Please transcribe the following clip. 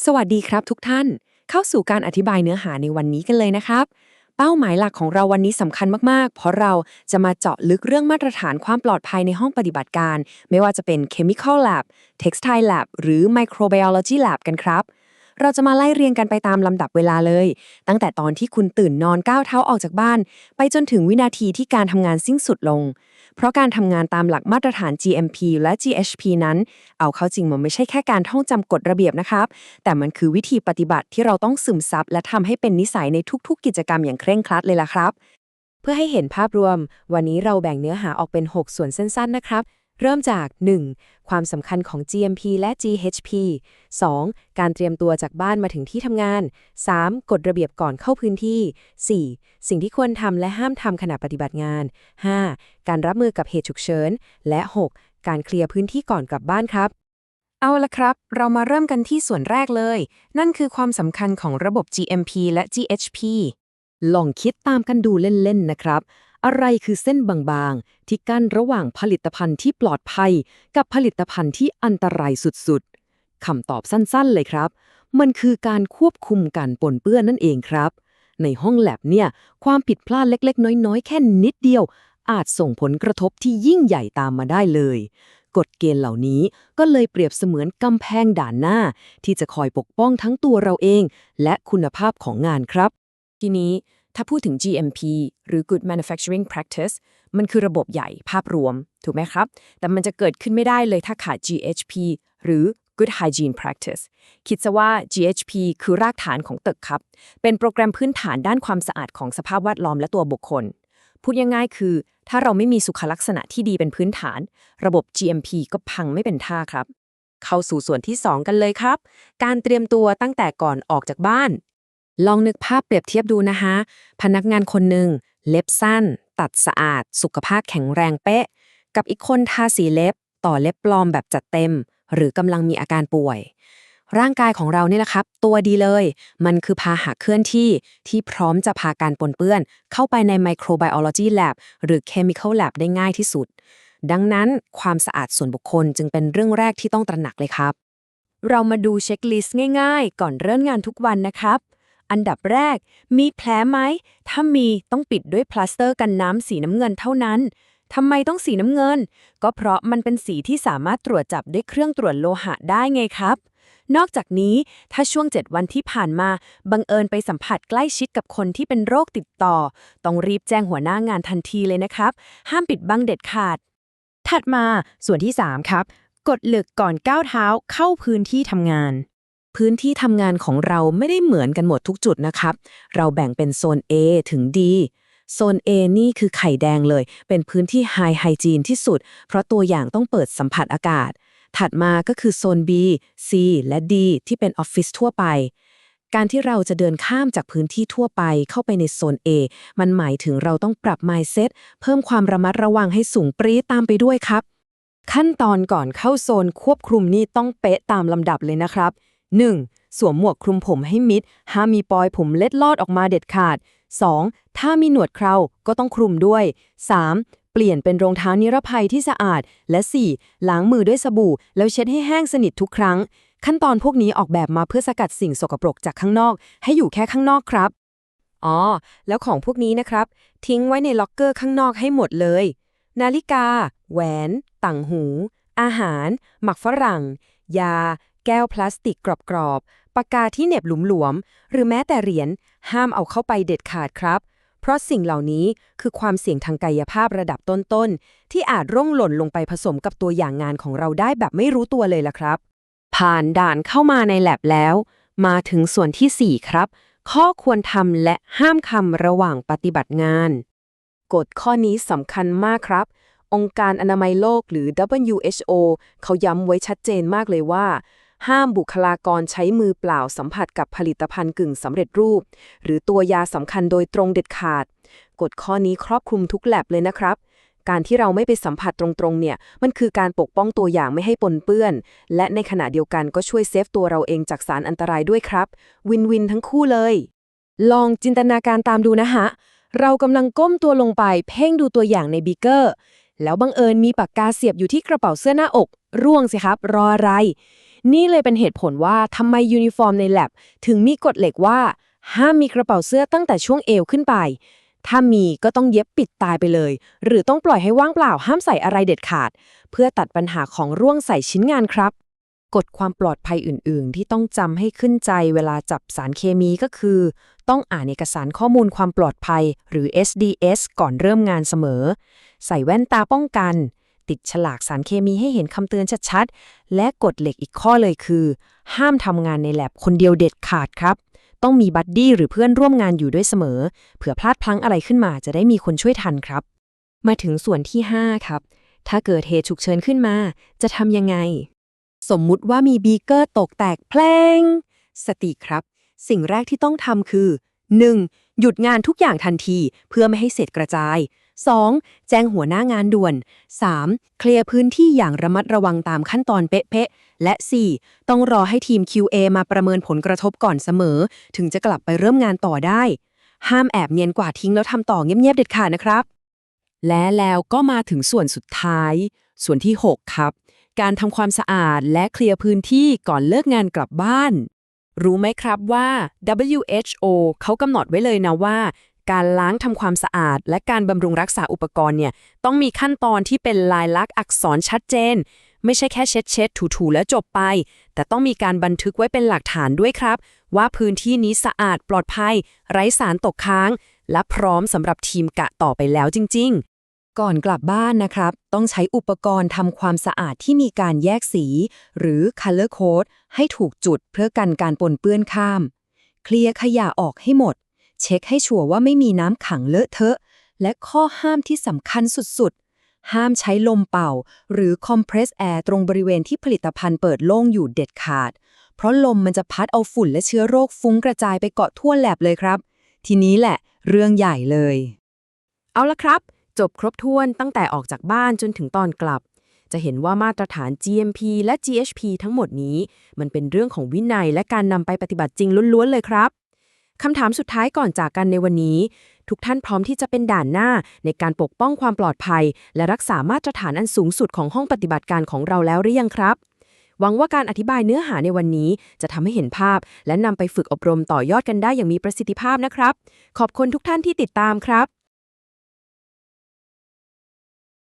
สวัสดีครับทุกท่านเข้าสู่การอธิบายเนื้อหาในวันนี้กันเลยนะครับเป้าหมายหลักของเราวันนี้สำคัญมากๆเพราะเราจะมาเจาะลึกเรื่องมาตรฐานความปลอดภัยในห้องปฏิบัติการไม่ว่าจะเป็น Chemical Lab Textile Lab หรือ Microbiology Lab กันครับเราจะมาไล่เรียงกันไปตามลำดับเวลาเลยตั้งแต่ตอนที่คุณตื่นนอนก้าวเท้าออกจากบ้านไปจนถึงวินาทีที่การทำงานสิ้นสุดลงเพราะการทำงานตามหลักมาตรฐาน GMP และ GHP นั้นเอาเข้าจริงมันไม่ใช่แค่การท่องจำกฎระเบียบนะครับ แต่มันคือวิธีปฏิบัติที่เราต้องซึมซับและทำให้เป็นนิสัยในทุกๆกิจกรรมอย่างเคร่งครัดเลยล่ะครับ เพื่อให้เห็นภาพรวม วันนี้เราแบ่งเนื้อหาออกเป็น 6 ส่วนสั้นๆนะครับ เริ่มจาก 1. ความสำคัญของ GMP และ GHP 2. การเตรียมตัวจากบ้านมาถึงที่ทำงาน 3. กฎระเบียบก่อนเข้าพื้นที่ 4. สิ่งที่ควรทำและห้ามทำขณะปฏิบัติงาน 5. การรับมือกับเหตุฉุกเฉิน และ 6. การเคลียร์พื้นที่ก่อนกลับบ้านครับ เอาละครับ เรามาเริ่มกันที่ส่วนแรกเลย นั่นคือความสำคัญของระบบ GMP และ GHP ลองคิดตามกันดูเล่นๆนะครับ อะไรคือเส้นบางๆ ที่กั้นระหว่างผลิตภัณฑ์ที่ปลอดภัยกับผลิตภัณฑ์ที่อันตรายสุดๆ คำตอบสั้นๆเลยครับ มันคือการควบคุมการปนเปื้อนนั่นเองครับ ในห้องแลบเนี่ย ความผิดพลาดเล็กๆ น้อยๆ แค่นิดเดียว อาจส่งผลกระทบที่ยิ่งใหญ่ตามมาได้เลย กฎเกณฑ์เหล่านี้ก็เลยเปรียบเสมือนกำแพงด่านหน้าที่จะคอยปกป้องทั้งตัวเราเองและคุณภาพของงานครับ ทีนี้ถ้าพูดถึง GMP หรือ Good Manufacturing Practice มันคือระบบใหญ่ภาพรวมถูกไหมครับ แต่มันจะเกิดขึ้นไม่ได้เลยถ้าขาด GHP หรือ Good Hygiene Practice คิดซะว่า GHP คือรากฐานของตึกครับเป็นโปรแกรมพื้นฐานด้านความสะอาดของสภาพแวดล้อมและตัวบุคคล พูดง่ายๆคือถ้าเราไม่มีสุขลักษณะที่ดีเป็นพื้นฐาน ระบบ GMP ก็พังไม่เป็นท่าครับ เข้าสู่ส่วนที่ 2 กันเลยครับ การเตรียมตัวตั้งแต่ก่อนออกจากบ้าน ลองนึกภาพเปรียบเทียบดูนะคะพนักงานคนหนึ่งเล็บสั้น ตัดสะอาด สุขภาพแข็งแรงเป๊ะ กับอีกคนทาสีเล็บ ต่อเล็บปลอมแบบจัดเต็ม หรือกำลังมีอาการป่วย ร่างกายของเรานี่แหละครับ ตัวดีเลย มันคือพาหะเคลื่อนที่ที่พร้อมจะพาการปนเปื้อน เข้าไปใน Microbiology Lab หรือ Chemical Lab ได้ง่ายที่สุด ดังนั้นความสะอาดส่วนบุคคลจึงเป็นเรื่องแรกที่ต้องตระหนักเลยครับ เรามาดูเช็คลิสต์ง่ายๆ ก่อนเริ่มงานทุกวันนะครับ อันดับแรก มีแผลไหม ถ้ามีต้องปิดด้วยพลาสเตอร์กันน้ำสีน้ำเงินเท่านั้น ทำไมต้องสีน้ำเงิน ก็เพราะมันเป็นสีที่สามารถตรวจจับด้วยเครื่องตรวจโลหะได้ไงครับ นอกจากนี้ถ้าช่วง 7 วันที่ผ่านมาบังเอิญไปสัมผัสใกล้ชิดกับคนที่เป็นโรคติดต่อ ต้องรีบแจ้งหัวหน้างานทันทีเลยนะครับ ห้ามปิดบังเด็ดขาด ถัดมาส่วนที่ 3 ครับ กดเหล็กก่อนก้าวเท้าเข้าพื้นที่ทำงาน พื้นที่ทำงานของเราไม่ได้เหมือนกันหมดทุกจุดนะครับ เราแบ่งเป็นโซน A ถึง D โซน A นี่คือไข่แดงเลย เป็นพื้นที่ High Hygiene ที่สุด เพราะตัวอย่างต้องเปิดสัมผัสอากาศ ถัดมาก็คือโซน B C และ D ที่เป็นออฟฟิศทั่วไป การที่เราจะเดินข้ามจากพื้นที่ทั่วไปเข้าไปในโซน A มันหมายถึงเราต้องปรับ mindset เพิ่มความระมัดระวังให้สูงปรี๊ดตามไปด้วยครับ ขั้นตอนก่อนเข้าโซนควบคุมนี่ต้องเป๊ะตามลำดับเลยนะครับ 1. สวมหมวกคลุมผมให้มิดห้ามมีปลอยผมเล็ดลอดออกมาเด็ดขาด 2. ถ้ามีหนวดเคราก็ต้องคลุมด้วย 3. เปลี่ยนเป็นรองเท้านิรภัยที่สะอาด และ 4. ล้างมือด้วยสบู่แล้วเช็ดให้แห้งสนิททุกครั้ง ขั้นตอนพวกนี้ออกแบบมาเพื่อสกัดสิ่งสกปรกจากข้างนอกให้อยู่แค่ข้างนอกครับ อ๋อ แล้วของพวกนี้นะครับ ทิ้งไว้ในล็อกเกอร์ข้างนอกให้หมดเลย นาฬิกา แหวน ต่างหู อาหาร หมักฝรั่ง ยา แก้วพลาสติกกรอบๆ ปากกาที่เหน็บหลวมๆ หรือแม้แต่เหรียญ ห้ามเอาเข้าไปเด็ดขาดครับ เพราะสิ่งเหล่านี้คือความเสี่ยงทางกายภาพระดับต้นๆ ที่อาจร่วงหล่นลงไปผสมกับตัวอย่างงานของเราได้แบบไม่รู้ตัวเลยล่ะครับ ผ่านด่านเข้ามาในแลบแล้ว มาถึงส่วนที่ 4 ครับ ข้อควรทำและห้ามทำระหว่างปฏิบัติงาน กฎข้อนี้สำคัญมากครับ องค์การอนามัยโลกหรือ WHO เขาย้ำไว้ชัดเจนมากเลยว่า ห้ามบุคลากรใช้มือเปล่าสัมผัสกับผลิตภัณฑ์กึ่งสำเร็จรูป หรือตัวยาสำคัญโดยตรงเด็ดขาด กฎข้อนี้ครอบคลุมทุกแลบเลยนะครับ การที่เราไม่ไปสัมผัสตรงๆเนี่ย มันคือการปกป้องตัวอย่างไม่ให้ปนเปื้อน และในขณะเดียวกันก็ช่วยเซฟตัวเราเองจากสารอันตรายด้วยครับ วินวินทั้งคู่เลย ลองจินตนาการตามดูนะฮะ เรากำลังก้มตัวลงไปเพ่งดูตัวอย่างในบีเกอร์ แล้วบังเอิญมีปากกาเสียบอยู่ที่กระเป๋าเสื้อหน้าอก ร่วงสิครับ รออะไร นี่เลยเป็นเหตุผลว่าทำไมยูนิฟอร์มใน lab ถึงมีกฎเหล็กว่าห้ามมีกระเป๋าเสื้อตั้งแต่ช่วงเอวขึ้นไปถ้ามีก็ต้องเย็บปิดตายไปเลยหรือต้องปล่อยให้ว่างเปล่าห้ามใส่อะไรเด็ดขาดเพื่อตัดปัญหาของร่วงใส่ชิ้นงานครับกฎความปลอดภัยอื่นๆที่ต้องจำให้ขึ้นใจเวลาจับสารเคมีก็คือต้องอ่านเอกสารข้อมูลความปลอดภัยหรือ SDS ก่อนเริ่มงานเสมอใส่แว่นตาป้องกันติดฉลากสารเคมีให้เห็นคำเตือนชัดๆและกฎเหล็กอีกข้อเลยคือห้ามทำงานในแลบคนเดียวเด็ดขาดครับต้องมีบัดดี้หรือเพื่อนร่วมงานอยู่ด้วยเสมอเผื่อพลาดพลั้งอะไรขึ้นมาจะได้มีคนช่วยทันครับมาถึงส่วนที่ 5 ครับถ้าเกิดเหตุฉุกเฉินขึ้นมาจะทำยังไงสมมุติว่ามีบีเกอร์ตกแตกแพลงสติครับสิ่งแรกที่ต้องทำคือ 1. หยุดงานทุกอย่างทันทีเพื่อไม่ให้เศษกระจาย 2. แจ้งหัวหน้างานด่วน 3. เคลียร์พื้นที่อย่างระมัดระวังตามขั้นตอนเป๊ะๆและ 4. ต้องรอให้ทีม QA มาประเมินผลกระทบก่อนเสมอถึงจะกลับไปเริ่มงานต่อได้ ห้ามแอบเนียนกว่าทิ้งแล้วทำต่อเงียบๆเด็ดขาดนะครับ และแล้วก็มาถึงส่วนสุดท้าย ส่วนที่ 6 ครับ การทำความสะอาดและเคลียร์พื้นที่ก่อนเลิกงานกลับบ้าน รู้ไหมครับว่า WHO เขากำหนดไว้เลยนะว่า การล้างทำความสะอาดและการบำรุงรักษาอุปกรณ์เนี่ยต้องมีขั้นตอนที่เป็นลายลักษณ์อักษรชัดเจน ไม่ใช่แค่เช็ดถูๆแล้วจบไป แต่ต้องมีการบันทึกไว้เป็นหลักฐานด้วยครับ ว่าพื้นที่นี้สะอาดปลอดภัย ไร้สารตกค้าง และพร้อมสำหรับทีมกะต่อไปแล้วจริงๆ ก่อนกลับบ้านนะครับ ต้องใช้อุปกรณ์ทำความสะอาดที่มีการแยกสี หรือ color code ให้ถูกจุดเพื่อกันการปนเปื้อนข้าม เคลียร์ขยะออกให้หมด เช็คให้ชัวร์ว่าไม่มีน้ำขังเลอะเทอะ และข้อห้ามที่สำคัญสุดๆ ห้ามใช้ลมเป่า หรือ compress air ตรงบริเวณที่ผลิตภัณฑ์เปิดโล่งอยู่เด็ดขาด เพราะลมมันจะพัดเอาฝุ่นและเชื้อโรคฟุ้งกระจายไปเกาะทั่วแลบเลยครับ ทีนี้แหละเรื่องใหญ่เลย เอาละครับ จบครบถ้วนตั้งแต่ออกจากบ้านจนถึงตอนกลับ จะเห็นว่ามาตรฐาน GMP และ GHP ทั้งหมดนี้ มันเป็นเรื่องของวินัยและการนำไปปฏิบัติจริงล้วนๆเลยครับ คำถามสุดท้ายก่อนจากกันในวันนี้ ทุกท่านพร้อมที่จะเป็นด่านหน้าในการปกป้องความปลอดภัย และรักษามาตรฐานอันสูงสุดของห้องปฏิบัติการของเราแล้วหรือยังครับ หวังว่าการอธิบายเนื้อหาในวันนี้จะทำให้เห็นภาพ และนำไปฝึกอบรมต่อยอดกันได้อย่างมีประสิทธิภาพนะครับ ขอบคุณทุกท่านที่ติดตามครับ